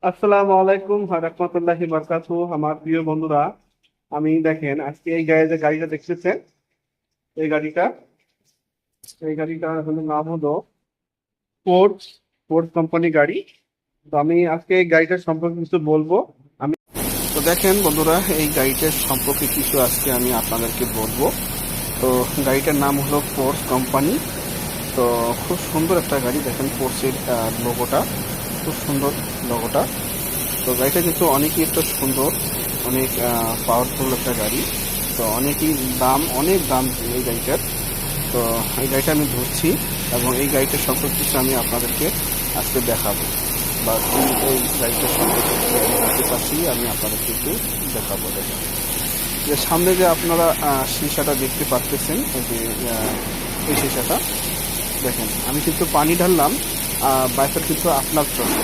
আসসালামু আলাইকুম রাহমাতুল্লাহি বারাকাতুহু। আমার প্রিয় বন্ধুরা, আমি দেখেন আজকে এই যে গাড়িটা দেখতেছেন, এই গাড়িটা এই গাড়িটা হলো নাম হলো ফোর্স ফোর্স কোম্পানি গাড়ি। তো আমি আজকে এই গাড়িটার সম্পর্কে কিছু বলবো। আমি তো দেখেন বন্ধুরা, এই গাড়িটার সম্পর্কে কিছু আজকে আমি আপনাদেরকে বলবো। তো গাড়িটার নাম হলো ফোর্স কোম্পানি। তো খুব সুন্দর একটা গাড়ি, দেখেন ফোর্সের লোগোটা, খুব সুন্দর লোগোটা। তো গাড়িটা কিন্তু অনেকই একটা সুন্দর, অনেক পাওয়ারফুল একটা গাড়ি। তো অনেক দাম এই গাড়িটার। তো এই গাড়িটা আমি ধরছি এবং এই গাড়িটার সম্পর্কে কিছু আমি আপনাদেরকে আজকে দেখাবো, বা এই গাড়িটার সম্পর্কে কিছু আমি জানতে পারছি, আমি আপনাদেরকে একটু দেখাবো। দেখেন যে সামনে যে আপনারা সীসাটা দেখতে পাচ্ছেন, এই যে এই সীসাটা দেখেন, আমি কিন্তু পানি ঢাললাম, বাইপার কিন্তু আপনার চলছে,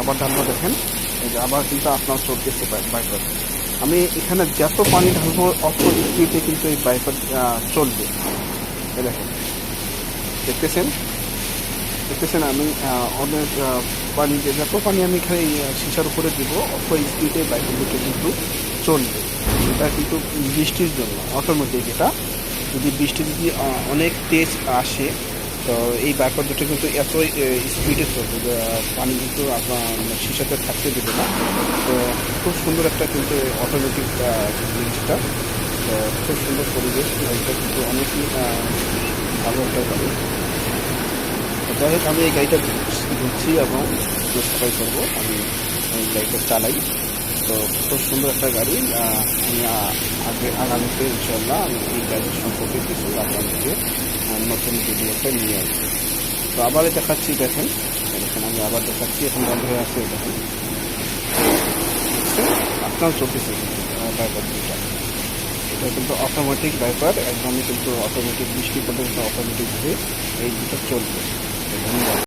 আবার ঢালবো দেখেন, এই যে আবার কিন্তু আপনার চলতেছে বাইপার। আমি এখানে যত পানি ঢালবো অত স্পিডে কিন্তু এই বাইপার চলবে। এই দেখেন, দেখতেছেন দেখতেছেন আমি অনেক পানি, যত পানি আমি এখানে এই সীসার উপরে দিব অত স্পিডে বাইপার দুটো কিন্তু চলবে। এটা কিন্তু বৃষ্টির জন্য অটোমেটিক, এটা যদি বৃষ্টি যদি অনেক তেজ আসে, তো এই বাইপার দুটো কিন্তু এত স্পিডে চলবে যে পানি কিন্তু আপনার সীসাতে থাকতে দেবে না। তো খুব সুন্দর একটা কিন্তু অটোমেটিক জিনিসটা। তো খুব সুন্দর পরিবেশ, এটা কিন্তু অনেকই ভালো একটা গাড়ি। তো যাই হোক, আমি এই গাড়িটা ঘুরছি এবং সাফাই করবো, আমি এই গাড়িটা চালাই। তো খুব সুন্দর একটা গাড়ি। আমি আগামীতে ইনশাল্লাহ আমি এই গাড়ির সম্পর্কে কিছু আপনাদেরকে নতুন ভিডিওতে নিয়ে আসবো। তো আবার দেখাচ্ছি, দেখেন দেখেন আমি আবার দেখাচ্ছি, এখন বন্ধ হয়ে আসছে। দেখেন আপনার চলতেছে কিন্তু বাইপার দুটা, এটা কিন্তু অটোমেটিক বাইপার, একদমই কিন্তু অটোমেটিক, বৃষ্টি পর্যন্ত অটোমেটিক ভাবে এই দুটো চলবে। ধন্যবাদ।